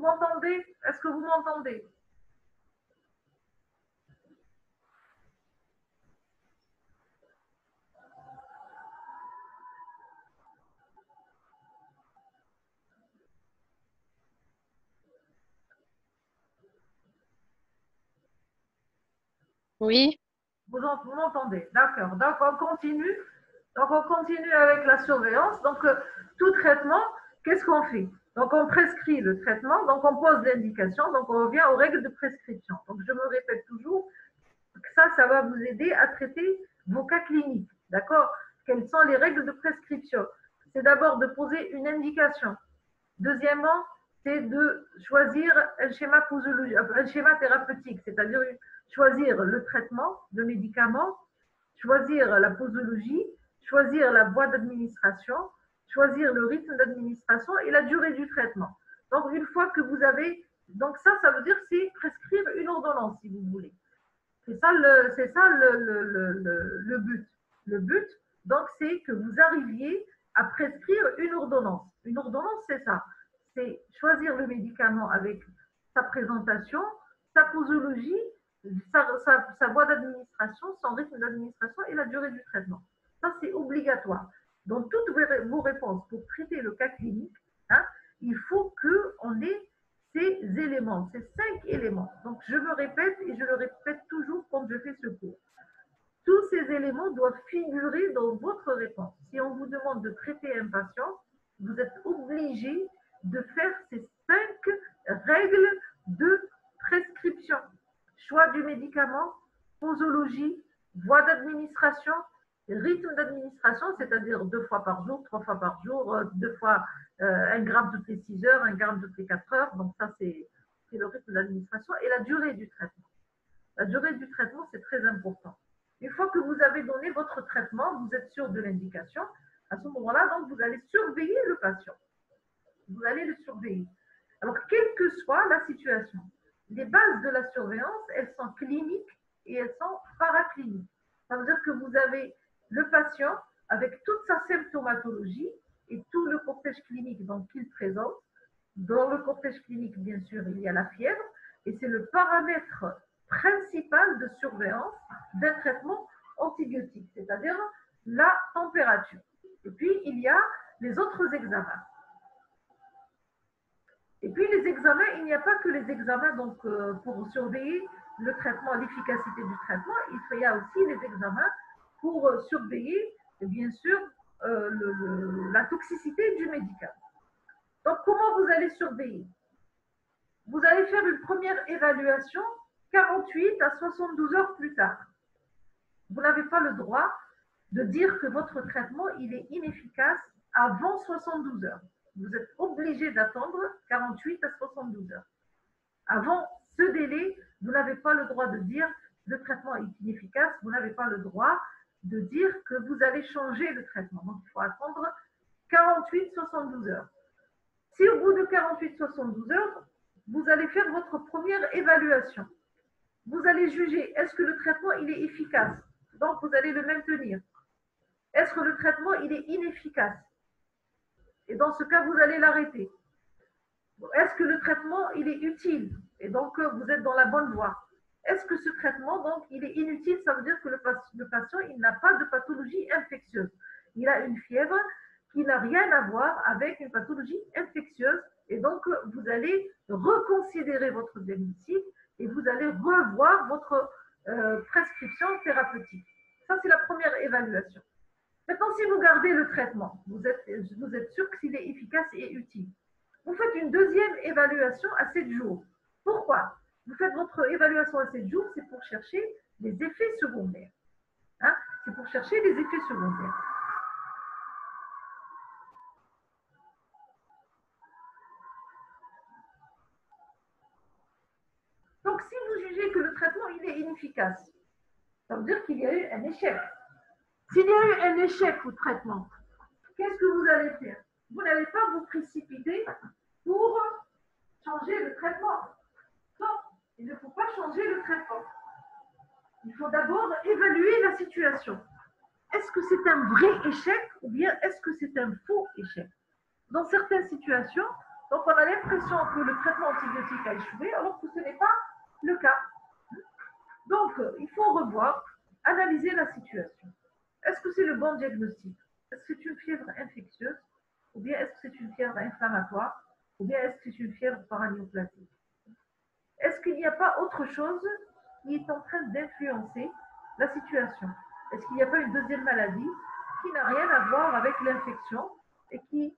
m'entendez? Est-ce que vous m'entendez? Oui, Vous m'entendez? D'accord. Donc, on continue. Donc, on continue avec la surveillance. Donc, tout traitement, qu'est-ce qu'on fait? Donc, on prescrit le traitement. Donc, on pose l'indication. Donc, on revient aux règles de prescription. Donc, je me répète toujours que ça va vous aider à traiter vos cas cliniques. D'accord? Quelles sont les règles de prescription? C'est d'abord de poser une indication. Deuxièmement, c'est de choisir un schéma posologique, un schéma thérapeutique, c'est-à-dire choisir le traitement, le médicament, choisir la posologie, choisir la voie d'administration, choisir le rythme d'administration et la durée du traitement. Donc, une fois que vous avez, donc ça veut dire c'est prescrire une ordonnance, si vous voulez. C'est ça le but. Le but, donc, c'est que vous arriviez à prescrire une ordonnance. Une ordonnance, c'est ça. C'est choisir le médicament avec sa présentation, sa posologie, sa voie d'administration, son rythme d'administration et la durée du traitement. Ça, c'est obligatoire. Dans toutes vos réponses pour traiter le cas clinique, hein, il faut qu'on ait ces éléments, ces 5 éléments. Donc, je me répète et je le répète toujours quand je fais ce cours. Tous ces éléments doivent figurer dans votre réponse. Si on vous demande de traiter un patient, vous êtes obligé de faire ces 5 règles de prescription. Choix du médicament, posologie, voie d'administration, rythme d'administration, c'est-à-dire 2 fois par jour, 3 fois par jour, 2 fois 1 gramme toutes les 6 heures, 1 gramme toutes les 4 heures. Donc ça, c'est le rythme d'administration et la durée du traitement. La durée du traitement, c'est très important. Une fois que vous avez donné votre traitement, vous êtes sûr de l'indication, à ce moment-là, donc, vous allez surveiller le patient. Vous allez le surveiller. Alors, quelle que soit la situation, les bases de la surveillance, elles sont cliniques et elles sont paracliniques. Ça veut dire que vous avez le patient avec toute sa symptomatologie et tout le cortège clinique qu'il présente. Dans le cortège clinique, bien sûr, il y a la fièvre et c'est le paramètre principal de surveillance d'un traitement antibiotique, c'est-à-dire la température. Et puis, il y a les autres examens. Et puis, les examens, il n'y a pas que les examens donc, pour surveiller le traitement, l'efficacité du traitement, il y a aussi les examens pour surveiller, bien sûr, la toxicité du médicament. Donc, comment vous allez surveiller? Vous allez faire une première évaluation 48 à 72 heures plus tard. Vous n'avez pas le droit de dire que votre traitement il est inefficace avant 72 heures. Vous êtes obligé d'attendre 48 à 72 heures. Avant ce délai, vous n'avez pas le droit de dire le traitement est inefficace, vous n'avez pas le droit de dire que vous allez changer le traitement. Donc, il faut attendre 48-72 heures. Si au bout de 48-72 heures, vous allez faire votre première évaluation, vous allez juger est-ce que le traitement il est efficace, donc vous allez le maintenir. Est-ce que le traitement il est inefficace? Et dans ce cas, vous allez l'arrêter. Est-ce que le traitement il est utile? Et donc vous êtes dans la bonne voie. Est-ce que ce traitement donc il est inutile? Ça veut dire que le patient il n'a pas de pathologie infectieuse. Il a une fièvre qui n'a rien à voir avec une pathologie infectieuse. Et donc vous allez reconsidérer votre diagnostic et vous allez revoir votre prescription thérapeutique. Ça, c'est la première évaluation. Maintenant, si vous gardez le traitement, vous êtes sûr qu'il est efficace et utile. Vous faites une deuxième évaluation à 7 jours. Pourquoi? Vous faites votre évaluation à 7 jours, c'est pour chercher les effets secondaires. Hein? C'est pour chercher les effets secondaires. Donc, si vous jugez que le traitement il est inefficace, ça veut dire qu'il y a eu un échec. S'il y a eu un échec au traitement, qu'est-ce que vous allez faire? Vous n'allez pas vous précipiter pour changer le traitement. Non, il ne faut pas changer le traitement. Il faut d'abord évaluer la situation. Est-ce que c'est un vrai échec ou bien est-ce que c'est un faux échec? Dans certaines situations, Donc, on a l'impression que le traitement antibiotique a échoué, alors que ce n'est pas le cas. Donc, il faut revoir, analyser la situation. Est-ce que c'est le bon diagnostic? Est-ce que c'est une fièvre infectieuse? Ou bien est-ce que c'est une fièvre inflammatoire? Ou bien est-ce que c'est une fièvre paranéoplastique? Est-ce qu'il n'y a pas autre chose qui est en train d'influencer la situation? Est-ce qu'il n'y a pas une deuxième maladie qui n'a rien à voir avec l'infection et qui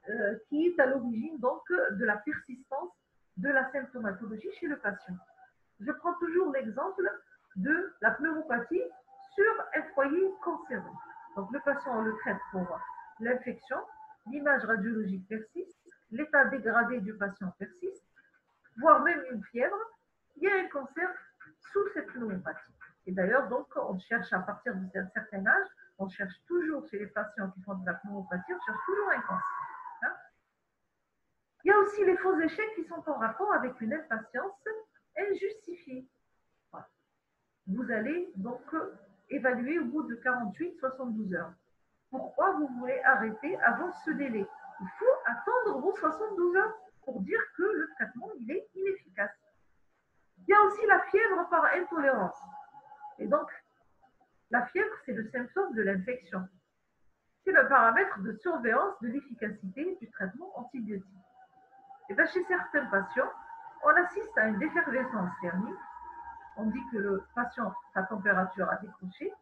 est à l'origine donc de la persistance de la symptomatologie chez le patient? Je prends toujours l'exemple de la pneumopathie sur un foyer cancéreux. Donc le patient, on le traite pour l'infection, l'image radiologique persiste, l'état dégradé du patient persiste, voire même une fièvre, il y a un cancer sous cette pneumopathie. Et d'ailleurs, donc, on cherche à partir d'un certain âge, on cherche toujours chez les patients qui font de la pneumopathie, on cherche toujours un cancer. Hein. Il y a aussi les faux échecs qui sont en rapport avec une impatience injustifiée. Voilà. Vous allez donc évaluer au bout de 48-72 heures. Pourquoi vous voulez arrêter avant ce délai? Il faut attendre vos 72 heures pour dire que le traitement il est inefficace. Il y a aussi la fièvre par intolérance. Et donc, la fièvre, c'est le symptôme de l'infection. C'est le paramètre de surveillance de l'efficacité du traitement antibiotique. Et bien, chez certains patients, on assiste à une défervescence thermique. On dit que le patient, sa température a décroché,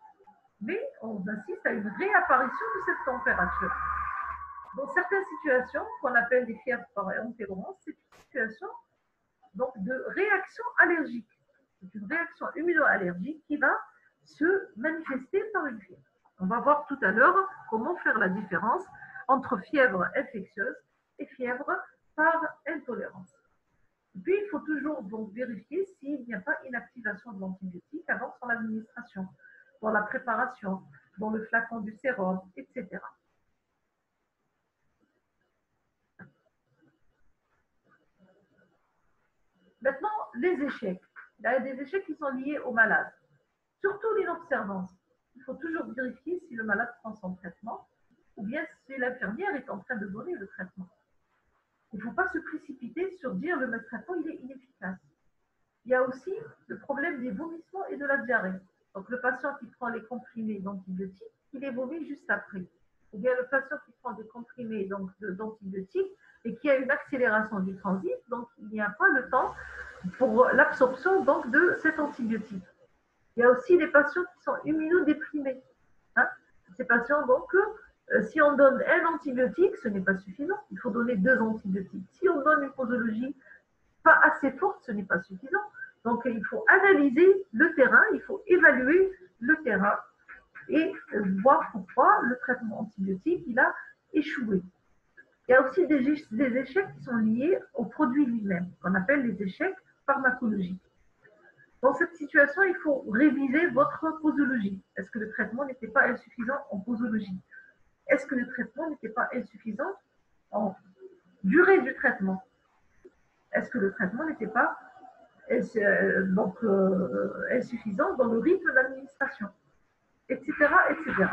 mais on assiste à une réapparition de cette température. Dans certaines situations, qu'on appelle des fièvres par intolérance, c'est une situation donc, de réaction allergique. C'est une réaction immunoallergique qui va se manifester par une fièvre. On va voir tout à l'heure comment faire la différence entre fièvre infectieuse et fièvre par intolérance. Et puis, il faut toujours donc vérifier s'il n'y a pas inactivation de l'antibiotique avant son administration, dans la préparation, dans le flacon du sérum, etc. Maintenant, les échecs. Il y a des échecs qui sont liés au malade. Surtout l'inobservance. Il faut toujours vérifier si le malade prend son traitement ou bien si l'infirmière est en train de donner le traitement. Il ne faut pas se précipiter sur dire le traitement il est inefficace. Il y a aussi le problème des vomissements et de la diarrhée. Donc le patient qui prend les comprimés d'antibiotiques, il est vomi juste après. Ou bien le patient qui prend des comprimés d'antibiotiques et qui a une accélération du transit, donc il n'y a pas le temps pour l'absorption donc de cet antibiotique. Il y a aussi des patients qui sont immunodéprimés. Hein. Ces patients, donc, si on donne un antibiotique, ce n'est pas suffisant. Il faut donner 2 antibiotiques. Si on donne une posologie pas assez forte, ce n'est pas suffisant. Donc, il faut analyser le terrain, il faut évaluer le terrain et voir pourquoi le traitement antibiotique il a échoué. Il y a aussi des échecs qui sont liés au produit lui-même, qu'on appelle les échecs pharmacologiques. Dans cette situation, il faut réviser votre posologie. Est-ce que le traitement n'était pas insuffisant en posologie? Est-ce que le traitement n'était pas insuffisant en durée du traitement? Est-ce que le traitement n'était pas insuffisant dans le rythme d'administration, etc., etc.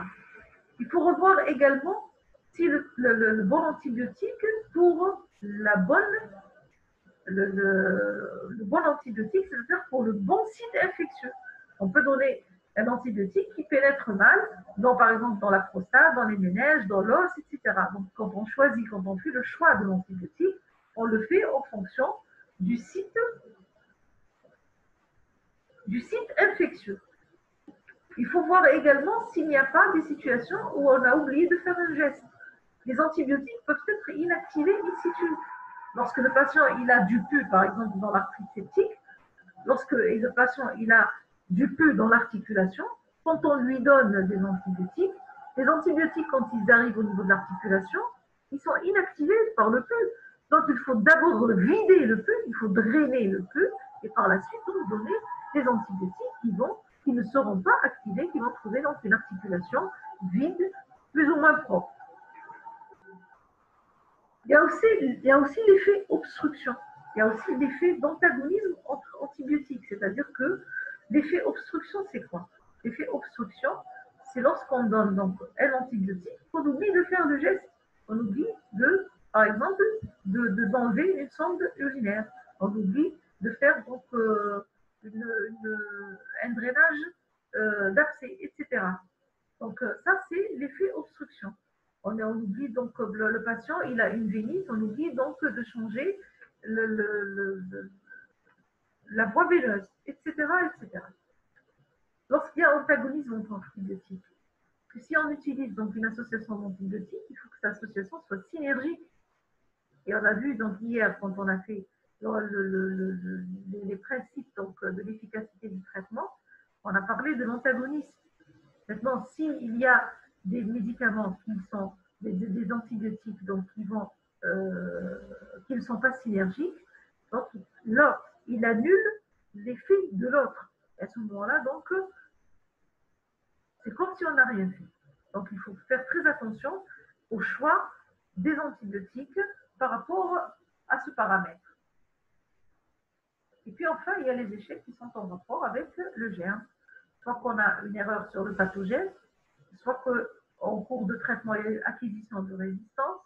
Il faut revoir également si le bon antibiotique pour la bonne le bon antibiotique, c'est-à-dire pour le bon site infectieux. On peut donner un antibiotique qui pénètre mal, par exemple dans la prostate, dans les méninges, dans l'os, etc. Donc quand on choisit, quand on fait le choix de l'antibiotique, on le fait en fonction du site infectieux. Il faut voir également s'il n'y a pas des situations où on a oublié de faire un geste. Les antibiotiques peuvent être inactivés in situ. Lorsque le patient il a du pus, par exemple, dans l'arthrite septique, lorsque le patient il a du pus dans l'articulation, quand on lui donne des antibiotiques, les antibiotiques, quand ils arrivent au niveau de l'articulation, ils sont inactivés par le pus. Donc, il faut d'abord vider le pus, il faut drainer le pus, et par la suite, donc, donner des antibiotiques qui ne seront pas activés, qui vont trouver donc une articulation vide, plus ou moins propre. Il y a aussi l'effet obstruction. Il y a aussi l'effet d'antagonisme entre antibiotiques. C'est-à-dire que l'effet obstruction, c'est quoi? L'effet obstruction, c'est lorsqu'on donne donc un antibiotique, on oublie de faire le geste. On oublie de par exemple, d'enlever une sonde urinaire. On oublie de faire donc un drainage d'abcès, etc. Donc ça, c'est l'effet obstruction. On oublie donc que le patient, il a une vénite, on oublie donc de changer la voie veineuse, etc., etc. Lorsqu'il y a antagonisme entre antibiotiques, si on utilise donc une association d'antibiotiques, il faut que cette association soit synergique. Et on a vu donc hier, quand on a fait les principes donc, de l'efficacité du traitement, on a parlé de l'antagonisme. Maintenant, s'il y a des médicaments qui sont des antibiotiques donc qui ne sont pas synergiques, donc là, il annule l'effet de l'autre. À ce moment-là, donc, c'est comme si on n'a rien fait. Donc, il faut faire très attention au choix des antibiotiques par rapport à ce paramètre. Et puis enfin, il y a les échecs qui sont en rapport avec le germe. Soit qu'on a une erreur sur le pathogène, soit qu'en cours de traitement, il y a acquisition de résistance,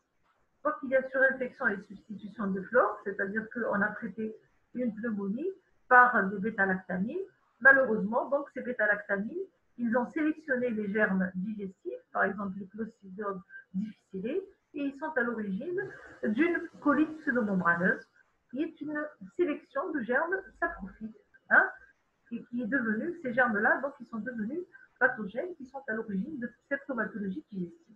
soit qu'il y a surinfection et substitution de flore, c'est-à-dire qu'on a traité une pneumonie par des bêta-lactamines. Malheureusement, donc ces bêta-lactamines, ils ont sélectionné les germes digestifs, par exemple les Clostridium difficile, et ils sont à l'origine d'une colite pseudomembraneuse, qui est une sélection de germes saprophytes, hein, et qui est devenue, ces germes-là, donc ils sont devenus pathogènes qui sont à l'origine de cette traumatologie digestive.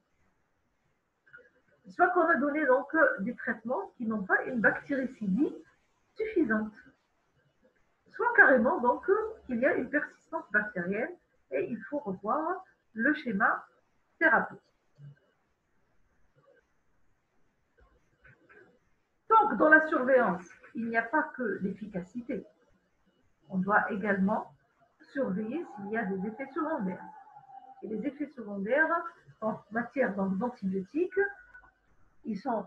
Soit qu'on a donné donc des traitements qui n'ont pas une bactéricidie suffisante, soit carrément donc qu'il y a une persistance bactérienne et il faut revoir le schéma thérapeutique. Donc, dans la surveillance, il n'y a pas que l'efficacité. On doit également surveiller s'il y a des effets secondaires. Et les effets secondaires en matière d'antibiotiques, ils sont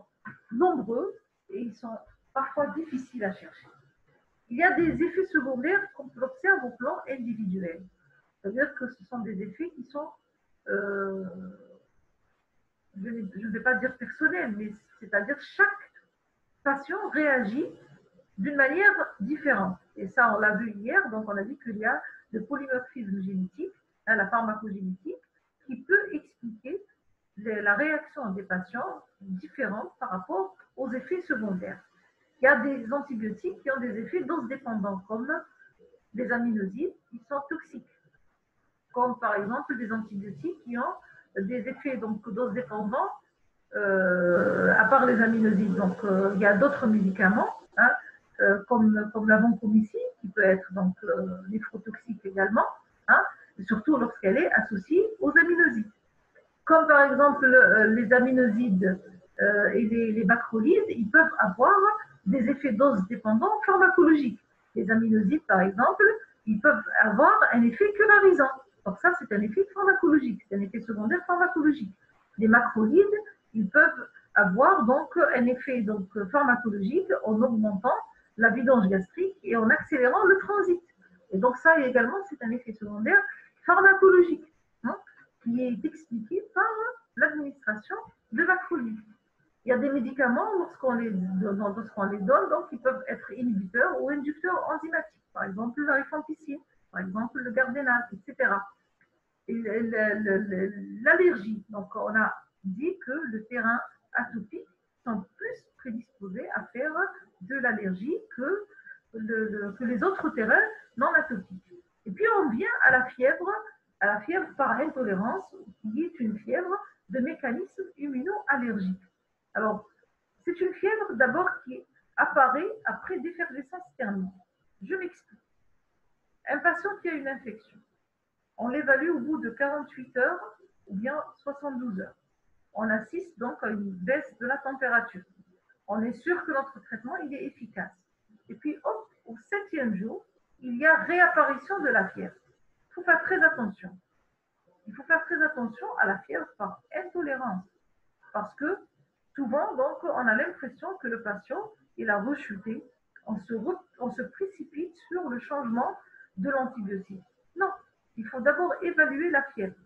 nombreux et ils sont parfois difficiles à chercher. Il y a des effets secondaires qu'on observe au plan individuel. C'est-à-dire que ce sont des effets qui sont, je ne vais pas dire personnels, mais c'est-à-dire chaque patient réagit d'une manière différente. Et ça, on l'a vu hier, donc on a dit qu'il y a le polymorphisme génétique, hein, la pharmacogénétique, qui peut expliquer la réaction des patients différente par rapport aux effets secondaires. Il y a des antibiotiques qui ont des effets dose-dépendants, comme des aminosides qui sont toxiques, comme par exemple des antibiotiques qui ont des effets donc dose-dépendants, à part les aminosides. Donc, il y a d'autres médicaments, hein, comme la vancomycine, qui peut être donc néphrotoxique également, hein, surtout lorsqu'elle est associée aux aminosides. Comme par exemple les aminosides et les macrolides, ils peuvent avoir des effets dose dépendants pharmacologiques. Les aminosides, par exemple, ils peuvent avoir un effet cunarisant. Donc ça, c'est un effet pharmacologique, c'est un effet secondaire pharmacologique. Les macrolides, ils peuvent avoir donc un effet donc, pharmacologique en augmentant la vidange gastrique et en accélérant le transit. Et donc ça également, c'est un effet secondaire pharmacologique, hein, qui est expliqué par l'administration de macrolides. Il y a des médicaments, lorsqu'on les donne, donc ils peuvent être inhibiteurs ou inducteurs enzymatiques. Par exemple, la rifampicine, par exemple, le Gardénal, etc. Et l'allergie, donc on a dit que le terrain atopique sont plus prédisposés à faire de l'allergie que les autres terrains non atopiques. Et puis on vient à la fièvre par intolérance, qui est une fièvre de mécanisme immuno-allergique. Alors, c'est une fièvre d'abord qui apparaît après défervescence thermique. Je m'explique. Un patient qui a une infection, on l'évalue au bout de 48 heures ou bien 72 heures. On assiste donc à une baisse de la température. On est sûr que notre traitement il est efficace. Et puis, hop, au 7e jour, il y a réapparition de la fièvre. Il faut faire très attention. Il faut faire très attention à la fièvre par intolérance. Parce que souvent, donc, on a l'impression que le patient, il a rechuté. On se précipite sur le changement de l'antibiotique. Non, il faut d'abord évaluer la fièvre.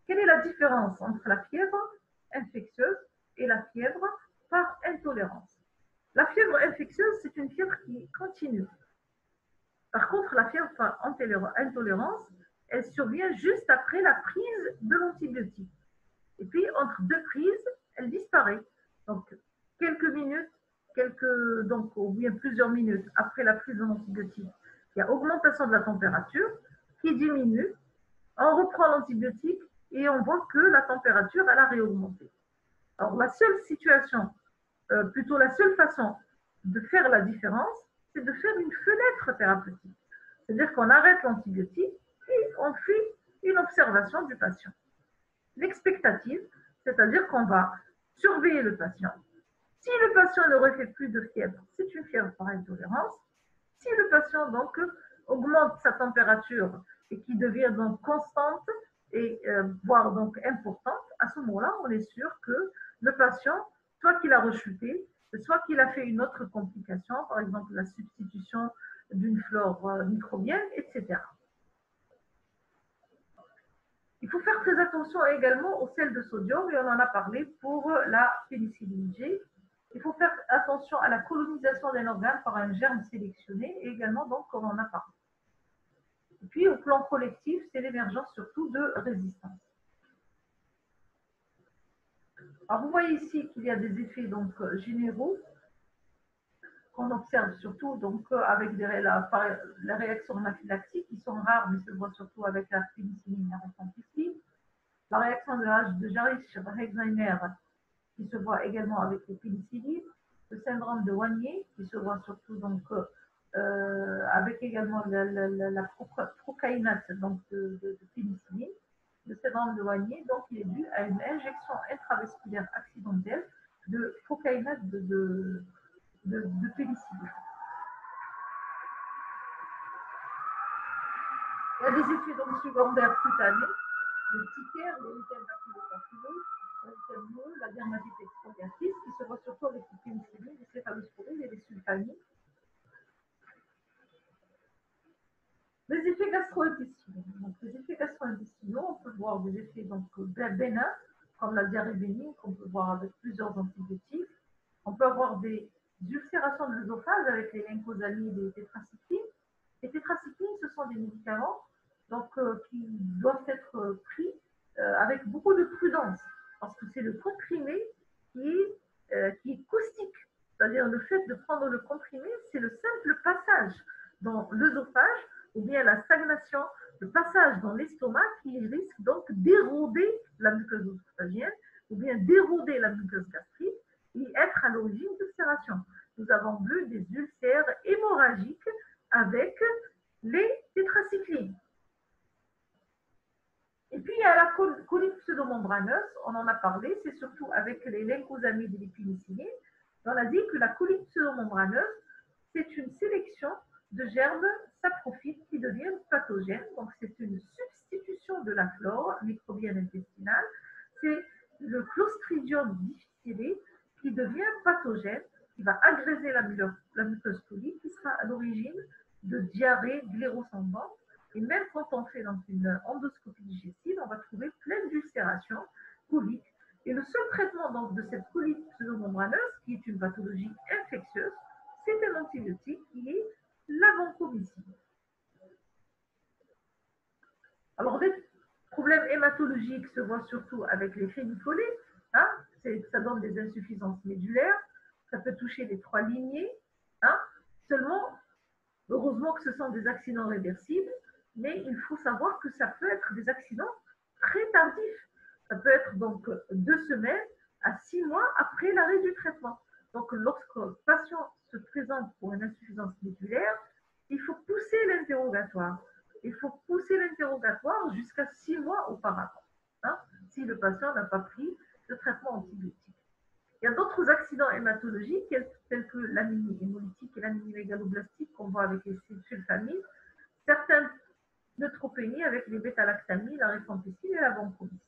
Quelle est la différence entre la fièvre infectieuse et la fièvre par intolérance. La fièvre infectieuse, c'est une fièvre qui continue. Par contre, la fièvre par intolérance, elle survient juste après la prise de l'antibiotique. Et puis, entre deux prises, elle disparaît. Donc, quelques minutes, ou bien plusieurs minutes après la prise de l'antibiotique, il y a augmentation de la température qui diminue. On reprend l'antibiotique et on voit que la température, elle a réaugmenté. Alors, la seule situation, plutôt la seule façon de faire la différence, c'est de faire une fenêtre thérapeutique. C'est-à-dire qu'on arrête l'antibiotique et on fait une observation du patient. L'expectative, c'est-à-dire qu'on va surveiller le patient. Si le patient ne refait plus de fièvre, c'est une fièvre par intolérance. Si le patient donc augmente sa température et qui devient donc constante et voire donc importante, à ce moment-là, on est sûr que le patient, soit qu'il a rechuté, soit qu'il a fait une autre complication, par exemple la substitution d'une flore microbienne, etc. Il faut faire très attention également au sel de sodium, et on en a parlé pour la pénicilline G. Il faut faire attention à la colonisation d'un organe par un germe sélectionné, et également, donc, comme on en a parlé. Et puis, au plan collectif, c'est l'émergence surtout de résistance. Alors, vous voyez ici qu'il y a des effets donc, généraux qu'on observe surtout donc, avec les réactions anaphylaxiques qui sont rares, mais se voient surtout avec la pénicilline et la rifampicine. La réaction de Jarich-Hexheimer qui se voit également avec les pénicillines, le syndrome de Wanier qui se voit surtout donc, avec également la procaïnate donc, de pénicilline. Le syndrome de Wanier, donc, il est dû à une injection intravasculaire accidentelle de procaïnate de pénicilline. Il y a des effets donc, secondaires cutanés, le ticaire, l'érythème maculopapilleux, la dermatite exfoliatrice qui se voit surtout avec les pénicillines, les céphalosporines et les sulfamines. Les effets gastro-intestinaux. Donc, les effets gastro-intestinaux, on peut voir des effets donc, bénins, comme la diarrhée bénigne, qu'on peut voir avec plusieurs antibiotiques. On peut avoir des ulcérations de l'œsophage avec les lymphosamines et les tétracyclines. Les tétracyclines, ce sont des médicaments donc, qui doivent être pris avec beaucoup de prudence, parce que c'est le comprimé qui est caustique. C'est-à-dire le fait de prendre le comprimé, c'est le simple passage dans l'œsophage ou bien la stagnation, le passage dans l'estomac qui risque donc d'éroder la muqueuse œsophagienne ou bien d'éroder la muqueuse gastrique et être à l'origine d'ulcération. Nous avons vu des ulcères hémorragiques avec les tétracyclines. Et puis, il y a la colite pseudomembraneuse, on en a parlé, c'est surtout avec les lymphosamines et les pénicillines. On a dit que la colite pseudomembraneuse, c'est une sélection de germes saprophytes qui deviennent pathogènes. Donc, c'est une substitution de la flore microbienne intestinale. C'est le Clostridium difficile qui devient pathogène, qui va agresser la muqueuse colique, qui sera à l'origine de diarrhée gléroscendante. Et même quand on fait dans une endoscopie digestive, on va trouver plein d'ulcérations coliques. Et le seul traitement donc, de cette colite pseudomembraneuse, qui est une pathologie infectieuse, c'est un antibiotique qui est la vancomycine. Alors, les problèmes hématologiques se voient surtout avec les phénicolés. Hein, ça donne des insuffisances médulaires. Ça peut toucher les 3 lignées. Hein, seulement, heureusement que ce sont des accidents réversibles, mais il faut savoir que ça peut être des accidents très tardifs. Ça peut être donc 2 semaines à 6 mois après l'arrêt du traitement. Donc, lorsque le patient se présente pour une insuffisance médulaire, il faut pousser l'interrogatoire. Il faut pousser l'interrogatoire jusqu'à 6 mois auparavant, hein, si le patient n'a pas pris de traitement antibiotique. Il y a d'autres accidents hématologiques tels que l'anémie hémolytique et l'anémie mégaloblastique qu'on voit avec les sulfamines, certaines neutropénies avec les bêta-lactamines, la rifampicine et la vancomycine.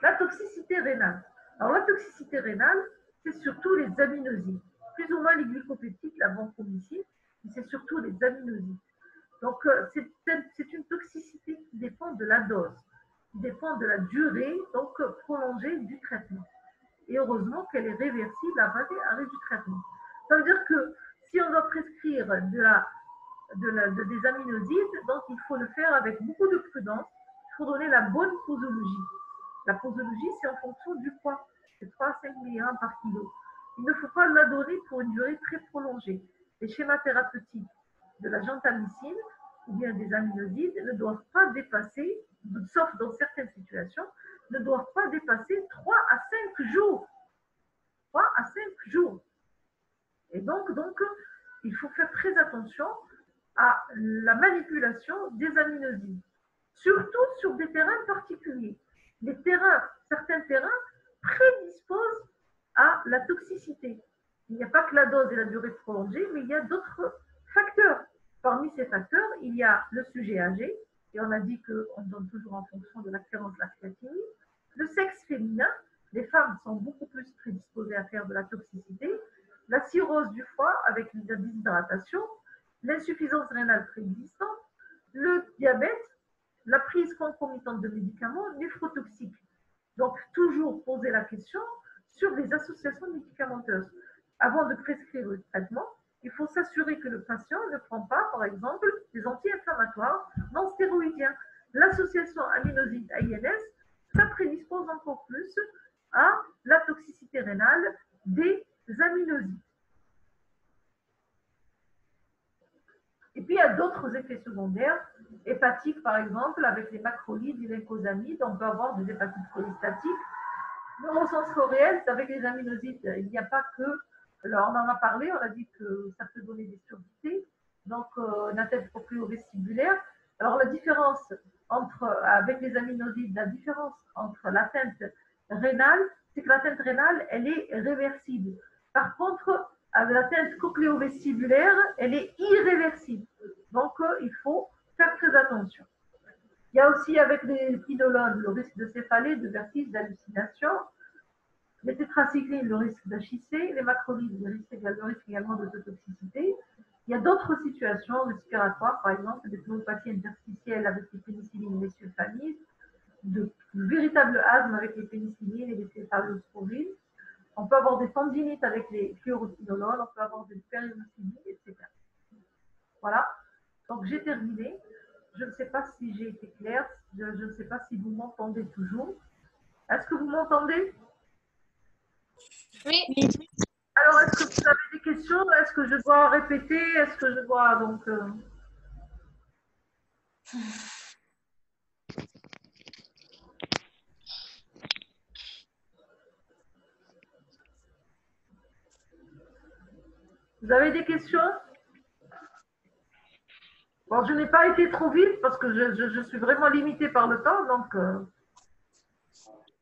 La toxicité rénale. Alors la toxicité rénale, c'est surtout les aminosides, plus ou moins les glycopeptides, la vancomycine, mais c'est surtout les aminosides. Donc c'est une toxicité qui dépend de la dose, qui dépend de la durée donc prolongée du traitement. et heureusement qu'elle est réversible après arrêt du traitement. Ça veut dire que si on doit prescrire des aminosides, donc il faut le faire avec beaucoup de prudence. Il faut donner la bonne posologie. La posologie, c'est en fonction du poids. C'est 3 à 5 mg par kilo. Il ne faut pas la donner pour une durée très prolongée. Les schémas thérapeutiques de la gentamicine ou bien des aminosides ne doivent pas dépasser, sauf dans certaines situations, ne doivent pas dépasser 3 à 5 jours. 3 à 5 jours. Et donc, il faut faire très attention à la manipulation des aminosides, surtout sur des terrains particuliers. Certains terrains prédisposent à la toxicité. Il n'y a pas que la dose et la durée prolongée, mais il y a d'autres facteurs. Parmi ces facteurs, il y a le sujet âgé, et on a dit qu'on donne toujours en fonction de la créance de la créatinine, le sexe féminin, les femmes sont beaucoup plus prédisposées à faire de la toxicité, la cirrhose du foie avec la déshydratation, l'insuffisance rénale préexistante, le diabète, la prise concomitante de médicaments néphrotoxiques. Donc, toujours poser la question sur les associations médicamenteuses. Avant de prescrire le traitement, il faut s'assurer que le patient ne prend pas, par exemple, des anti-inflammatoires non stéroïdiens. L'association aminoside-INS, ça prédispose encore plus à la toxicité rénale des aminosides. Et puis, il y a d'autres effets secondaires, hépatiques par exemple, avec les macrolides et les lycosamides, on peut avoir des hépatites cholestatiques. Mais au sens réel, avec les aminosides, il n'y a pas que, alors on en a parlé, on a dit que ça peut donner des surdités, donc une atteinte propriovestibulaire. Alors la différence avec les aminosides, la différence entre l'atteinte rénale, c'est que l'atteinte rénale, elle est réversible. Par contre, l'atteinte cochléovestibulaire, elle est irréversible. Donc, il faut faire très attention. Il y a aussi avec les quinolones le risque de céphalée, de vertige, d'hallucination. Les tétracyclines, le risque d'HIC. Les macrolides, le risque également de toxicité. Il y a d'autres situations respiratoires, par exemple, des pneumopathies interstitielles avec les pénicillines et les sulfamides, de véritables asthmes avec les pénicillines et les céphalosporines. On peut avoir des tendinites avec les fluoroquinolones, on peut avoir des périodontites, etc. Voilà. Donc, j'ai terminé. Je ne sais pas si j'ai été claire. Je ne sais pas si vous m'entendez toujours. Est-ce que vous m'entendez? Oui. Alors, est-ce que vous avez des questions? Est-ce que je dois répéter? Est-ce que je dois donc... Vous avez des questions? Bon, je n'ai pas été trop vite parce que je suis vraiment limitée par le temps, donc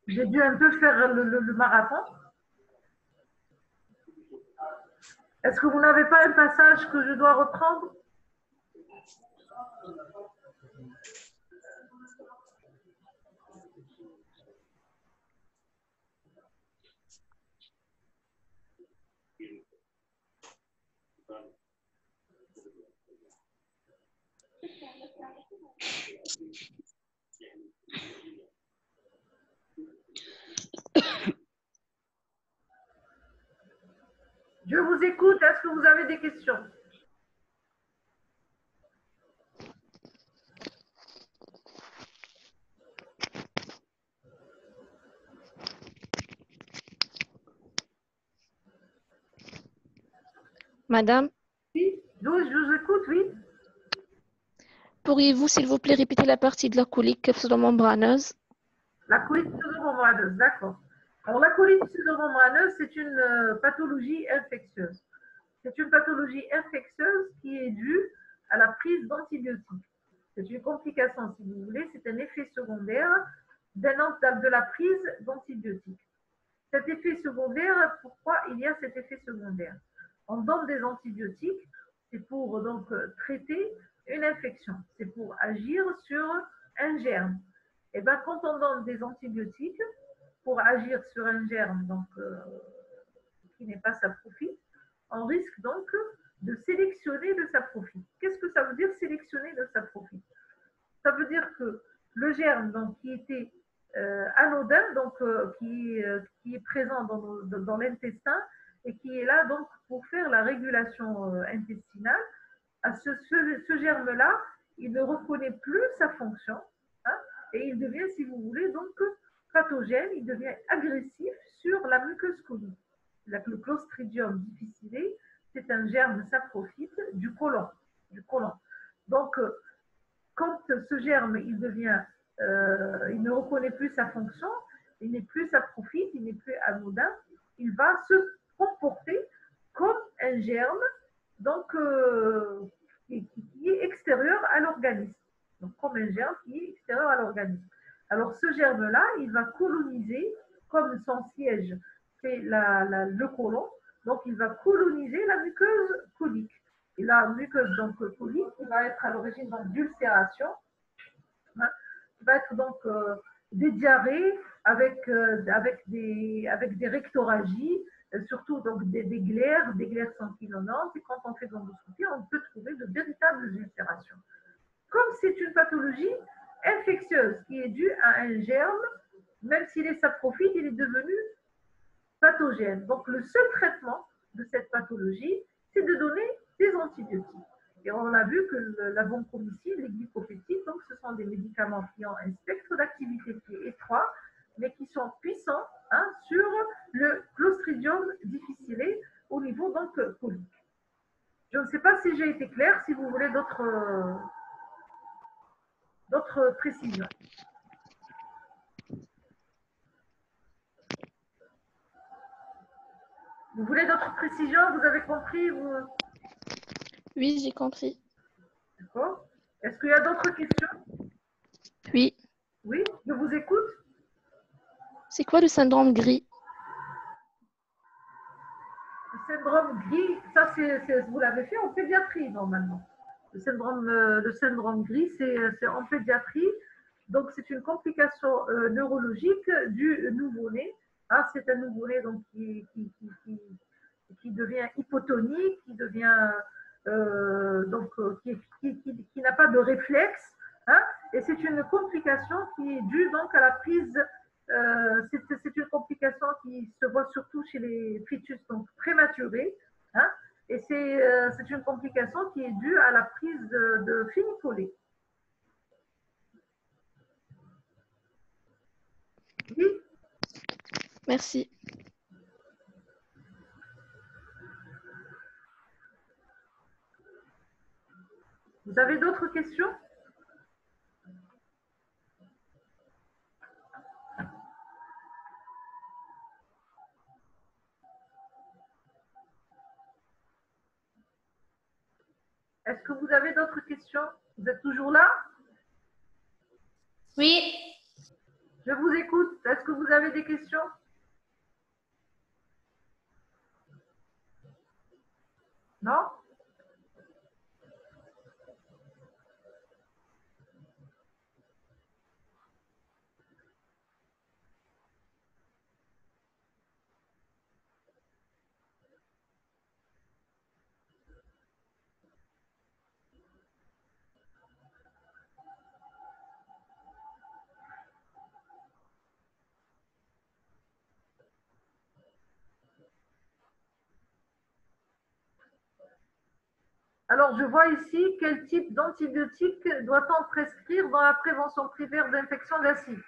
j'ai dû un peu faire le marathon. Est-ce que vous n'avez pas un passage que je dois reprendre? Je vous écoute. Est-ce que vous avez des questions? Madame, Oui, je vous écoute, oui. pourriez-vous, s'il vous plaît, répéter la partie de la colique pseudomembraneuse? La colite pseudomembraneuse, d'accord. Alors, la colite pseudomembraneuse, c'est une pathologie infectieuse. C'est une pathologie infectieuse qui est due à la prise d'antibiotiques. C'est une complication, si vous voulez, c'est un effet secondaire de la prise d'antibiotiques. Cet effet secondaire, pourquoi il y a cet effet secondaire? On donne des antibiotiques, c'est pour donc traiter une infection, c'est pour agir sur un germe. Et bien, quand on donne des antibiotiques pour agir sur un germe donc, qui n'est pas saprophyte, on risque donc de sélectionner le saprophyte. Qu'est-ce que ça veut dire sélectionner le saprophyte? Ça veut dire que le germe donc, qui était anodin, donc, qui est présent dans l'intestin et qui est là donc pour faire la régulation intestinale. Ce germe-là, il ne reconnaît plus sa fonction, hein, et il devient, si vous voulez, donc pathogène, il devient agressif sur la muqueuse colique. Le Clostridium difficile, c'est un germe saprophyte du côlon. Donc, quand ce germe, il ne reconnaît plus sa fonction, il n'est plus saprophyte, il n'est plus anodin, il va se comporter comme un germe, donc qui est extérieur à l'organisme. Donc, comme un germe qui est extérieur à l'organisme. Alors, ce germe-là, il va coloniser, comme son siège, c'est le côlon, donc il va coloniser la muqueuse colique. Et la muqueuse donc, colique, qui va être à l'origine d'ulcération, hein, qui va être donc des diarrhées avec des rectorragies, surtout donc des glaires sanguinolentes. Et quand on fait de l'endoscopie, on peut trouver de véritables ulcérations. Comme c'est une pathologie infectieuse qui est due à un germe, même s'il est saprophyte, il est devenu pathogène. Donc, le seul traitement de cette pathologie, c'est de donner des antibiotiques. Et on a vu que la vancomycine, les glycopeptides, donc ce sont des médicaments qui ont un spectre d'activité qui est étroit, mais qui sont puissants, hein, sur le Clostridium difficile au niveau donc colique. Je ne sais pas si j'ai été claire, si vous voulez d'autres précisions. Vous voulez d'autres précisions? Vous avez compris? Oui, j'ai compris. D'accord. Est-ce qu'il y a d'autres questions? Oui. Oui, je vous écoute. C'est quoi le syndrome gris? Le syndrome gris, ça, vous l'avez fait en pédiatrie normalement. Le syndrome gris, c'est en pédiatrie. Donc, c'est une complication neurologique du nouveau-né. Ah, c'est un nouveau-né donc, qui devient hypotonique, qui devient qui n'a pas de réflexe, hein, et c'est une complication qui est due donc à la prise. C'est une complication qui se voit surtout chez les fœtus donc prématurés, hein, et c'est une complication qui est due à la prise de phénicolée. Oui. Merci. Vous avez d'autres questions? Est-ce que vous avez d'autres questions? Vous êtes toujours là? Oui. Je vous écoute. Est-ce que vous avez des questions? Non? Alors, je vois ici quel type d'antibiotique doit-on prescrire dans la prévention primaire d'infection d'acide.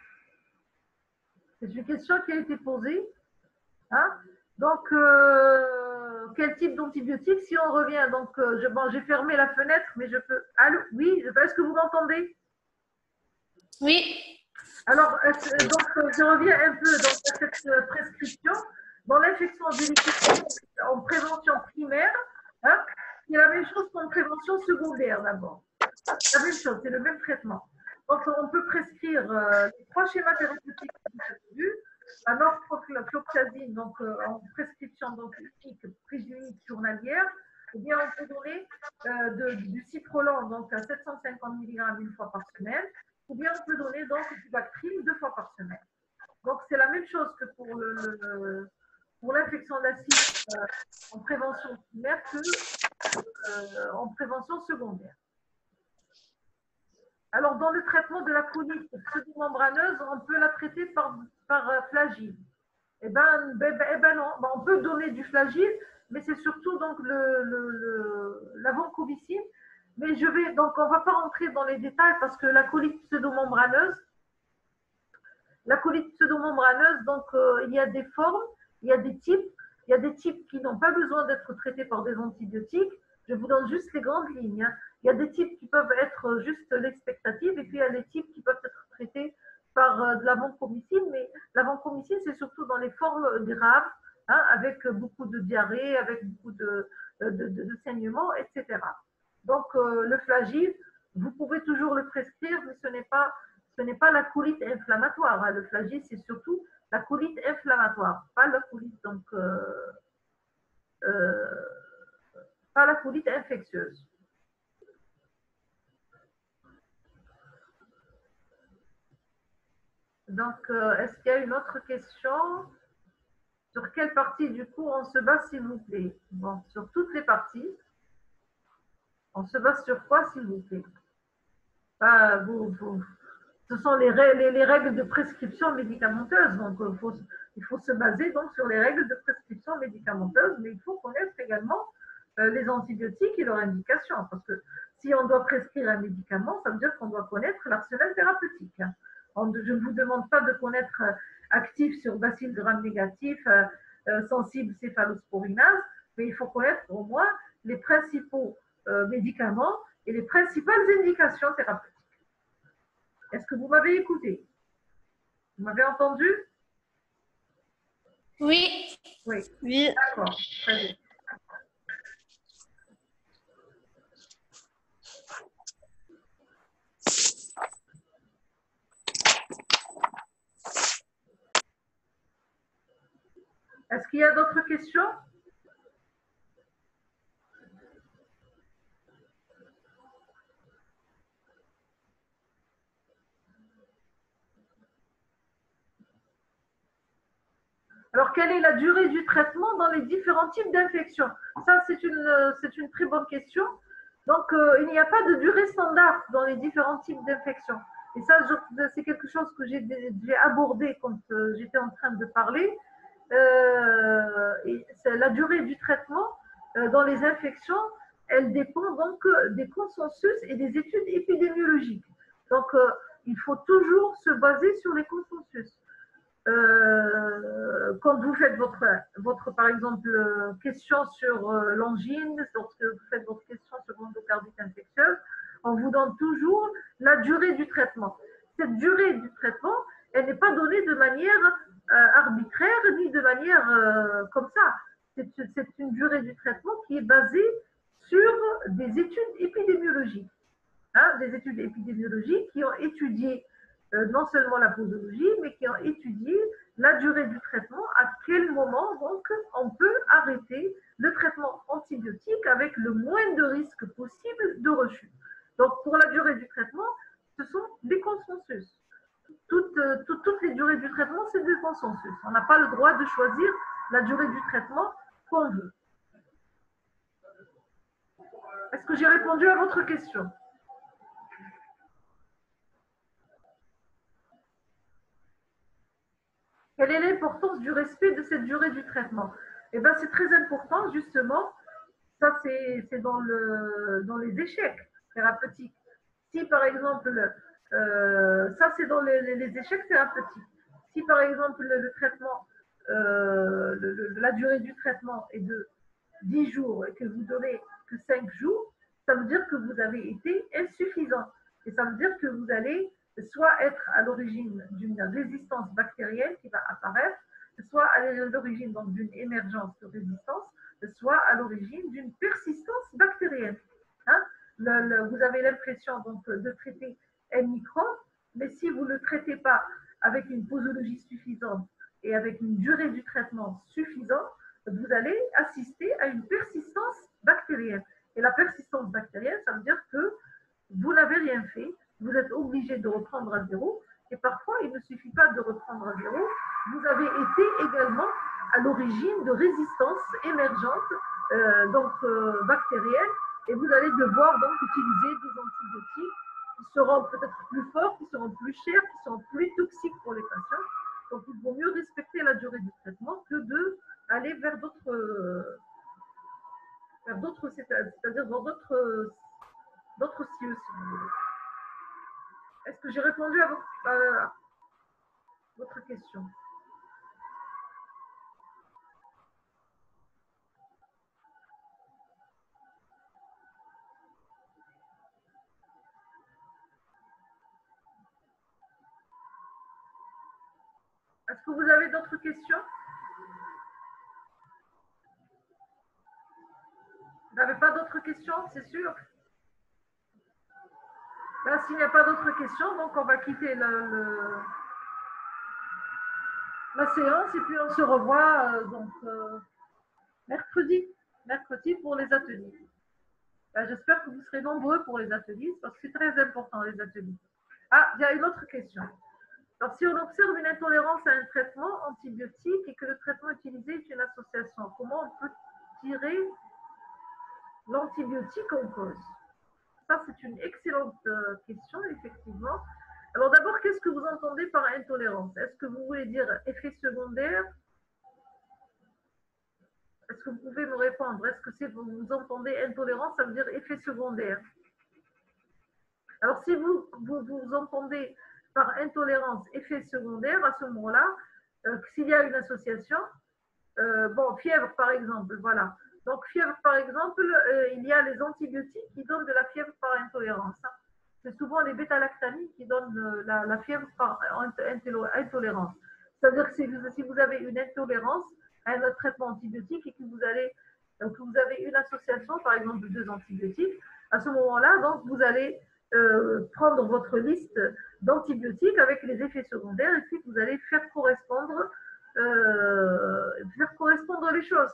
C'est une question qui a été posée. Hein? Donc, quel type d'antibiotique? Si on revient, donc, j'ai fermé la fenêtre, mais je peux. Allô? Oui, est-ce que vous m'entendez? Oui. Alors, donc, je reviens un peu dans cette prescription. Dans l'infection véhiculaire en prévention primaire, hein, c'est la même chose qu'en prévention secondaire d'abord. La même chose, c'est le même traitement. Donc, on peut prescrire les 3 schémas thérapeutiques que vous avez vus. La norfloxacine, donc en prescription donc, unique, prise unique journalière, ou bien on peut donner du ciprolon donc à 750 mg une fois par semaine, ou bien on peut donner donc du Bactrim 2 fois par semaine. Donc c'est la même chose que pour l'infection d'acide en prévention primaire que en prévention secondaire. Alors, dans le traitement de la colite pseudomembraneuse, on peut la traiter par flagile. Eh ben non, on peut donner du flagile, mais c'est surtout donc la vancomycine. Mais on va pas rentrer dans les détails parce que la colite pseudomembraneuse, donc il y a des formes, il y a des types. Il y a des types qui n'ont pas besoin d'être traités par des antibiotiques. Je vous donne juste les grandes lignes. Il y a des types qui peuvent être juste l'expectative et puis il y a des types qui peuvent être traités par de la vancomycine. Mais la vancomycine, c'est surtout dans les formes graves, avec beaucoup de diarrhée, avec beaucoup de saignements, etc. Donc, le flagile, vous pouvez toujours le prescrire, mais ce n'est pas la colite inflammatoire. Le flagile, c'est surtout la colite inflammatoire, pas la colite pas la colite infectieuse. Donc, est-ce qu'il y a une autre question? Sur quelle partie du coup on se base, s'il vous plaît? Bon, sur toutes les parties. On se base sur quoi, s'il vous plaît? Ce sont les règles de prescription médicamenteuse. Donc, il faut se baser donc sur les règles de prescription médicamenteuse, mais il faut connaître également les antibiotiques et leur indication. Parce que si on doit prescrire un médicament, ça veut dire qu'on doit connaître l'arsenal thérapeutique. Je ne vous demande pas de connaître actif sur bacille gram négatif, sensible céphalosporinase, mais il faut connaître au moins les principaux médicaments et les principales indications thérapeutiques. Est-ce que vous m'avez écouté? Vous m'avez entendu? Oui. Oui. Oui. D'accord. Très bien. Est-ce qu'il y a d'autres questions? Alors, quelle est la durée du traitement dans les différents types d'infections? Ça, c'est une très bonne question. Donc, il n'y a pas de durée standard dans les différents types d'infections. Et ça, c'est quelque chose que j'ai abordé quand j'étais en train de parler. La durée du traitement dans les infections, elle dépend donc des consensus et des études épidémiologiques. Donc, il faut toujours se baser sur les consensus. Quand vous faites votre par exemple, question sur l'angine, lorsque vous faites votre question sur l'endocardite infectieuse, on vous donne toujours la durée du traitement. Cette durée du traitement, elle n'est pas donnée de manière arbitraire ni de manière comme ça. C'est une durée du traitement qui est basée sur des études épidémiologiques. Des études épidémiologiques qui ont étudié non seulement la posologie, mais qui ont étudié la durée du traitement, à quel moment donc on peut arrêter le traitement antibiotique avec le moins de risque possible de rechute. Donc pour la durée du traitement, ce sont des consensus. Toutes les durées du traitement, c'est des consensus. On n'a pas le droit de choisir la durée du traitement qu'on veut. Est-ce que j'ai répondu à votre question? Quelle est l'importance du respect de cette durée du traitement? Eh bien, c'est très important, justement. Ça, c'est dans les échecs thérapeutiques. Si, par exemple, ça, c'est dans les échecs thérapeutiques. Si, par exemple, le traitement, la durée du traitement est de 10 jours et que vous donnez que 5 jours, ça veut dire que vous avez été insuffisant. Et ça veut dire que vous allez soit être à l'origine d'une résistance bactérienne qui va apparaître, soit à l'origine d'une émergence de résistance, soit à l'origine d'une persistance bactérienne. Vous avez l'impression donc de traiter un microbe, mais si vous ne le traitez pas avec une posologie suffisante et avec une durée du traitement suffisante, vous allez assister à une persistance bactérienne. Et la persistance bactérienne, ça veut dire que vous n'avez rien fait, vous êtes obligé de reprendre à zéro, et parfois il ne suffit pas de reprendre à zéro, vous avez été également à l'origine de résistances émergentes bactériennes, et vous allez devoir donc utiliser des antibiotiques qui seront peut-être plus forts, qui seront plus chers, qui seront plus toxiques pour les patients. Donc, il vaut mieux respecter la durée du traitement que d'aller vers d'autres, c'est-à-dire dans d'autres cieux, si vous voulez. Est-ce que j'ai répondu à votre question? Est-ce que vous avez d'autres questions? Vous n'avez pas d'autres questions, c'est sûr? Là, s'il n'y a pas d'autres questions, donc on va quitter la séance et puis on se revoit mercredi pour les ateliers. Ben, j'espère que vous serez nombreux pour les ateliers parce que c'est très important les ateliers. Ah, il y a une autre question. Alors, si on observe une intolérance à un traitement antibiotique et que le traitement utilisé est une association, comment on peut tirer l'antibiotique en cause? Ça, c'est une excellente question, effectivement. Alors d'abord, qu'est-ce que vous entendez par intolérance? Est-ce que vous voulez dire effet secondaire? Est-ce que vous pouvez me répondre? Est-ce que vous entendez intolérance, ça veut dire effet secondaire? Alors si vous entendez par intolérance effet secondaire, à ce moment-là, s'il y a une association, bon, fièvre par exemple, voilà. Donc, fièvre, par exemple, il y a les antibiotiques qui donnent de la fièvre par intolérance. Hein. C'est souvent les bêta-lactamines qui donnent la fièvre par intolérance. C'est-à-dire que si vous avez une intolérance à un traitement antibiotique et que vous avez une association, par exemple, de 2 antibiotiques, à ce moment-là, donc, vous allez prendre votre liste d'antibiotiques avec les effets secondaires et puis vous allez faire correspondre les choses.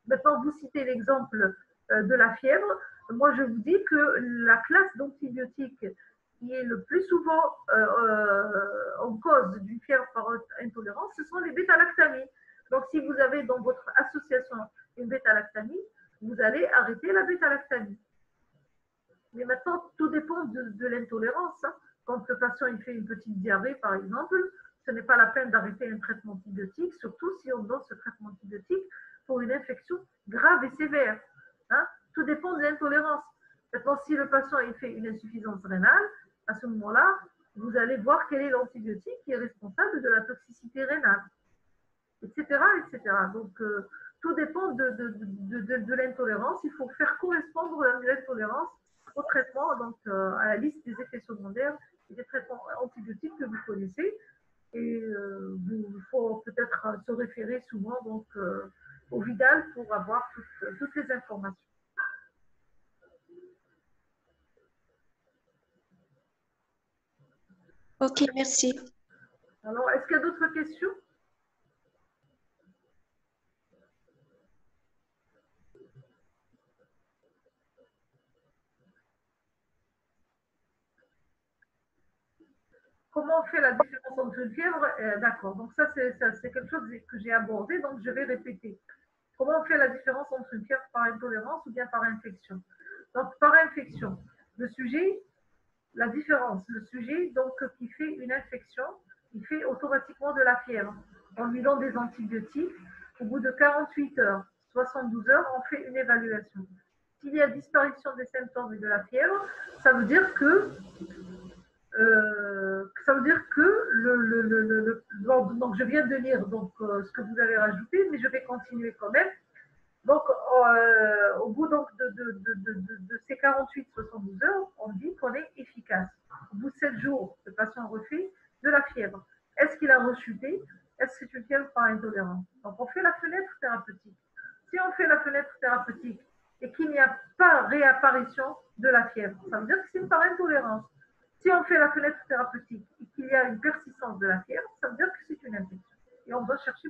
Maintenant, vous citez l'exemple de la fièvre. Moi, je vous dis que la classe d'antibiotiques qui est le plus souvent en cause d'une fièvre par intolérance, ce sont les bêta-lactamines. Donc, si vous avez dans votre association une bêta-lactamine, vous allez arrêter la bêta-lactamine. Mais maintenant, tout dépend de l'intolérance. Hein. Quand le patient il fait une petite diarrhée, par exemple, ce n'est pas la peine d'arrêter un traitement antibiotique, surtout si on donne ce traitement antibiotique pour une infection grave et sévère. Hein. Tout dépend de l'intolérance. Maintenant, si le patient il fait une insuffisance rénale, à ce moment-là, vous allez voir quel est l'antibiotique qui est responsable de la toxicité rénale, etc. etc. Donc, tout dépend de l'intolérance. Il faut faire correspondre l'intolérance au traitement, donc à la liste des effets secondaires et des traitements antibiotiques que vous connaissez. Et il faut peut-être se référer souvent donc, au Vidal pour avoir toutes les informations. Ok, merci. Alors, est-ce qu'il y a d'autres questions? Comment on fait la différence entre une fièvre? D'accord, donc ça c'est quelque chose que j'ai abordé, donc je vais répéter. Comment on fait la différence entre une fièvre par intolérance ou bien par infection? Donc par infection, le sujet, la différence, le sujet donc qui fait une infection, il fait automatiquement de la fièvre. On lui donne des antibiotiques. Au bout de 48 heures, 72 heures, on fait une évaluation. S'il y a disparition des symptômes et de la fièvre, ça veut dire que donc je viens de lire donc, ce que vous avez rajouté, mais je vais continuer quand même. Donc, au bout donc, de ces 48-72 heures, on dit qu'on est efficace. Au bout de 7 jours, le patient refait de la fièvre. Est-ce qu'il a rechuté? Est-ce que c'est une fièvre par intolérance? Donc, on fait la fenêtre thérapeutique. Si on fait la fenêtre thérapeutique et qu'il n'y a pas réapparition de la fièvre, ça veut dire que c'est par intolérance. Si on fait la fenêtre thérapeutique et qu'il y a une persistance de la fièvre, ça veut dire que c'est une infection. Et on doit chercher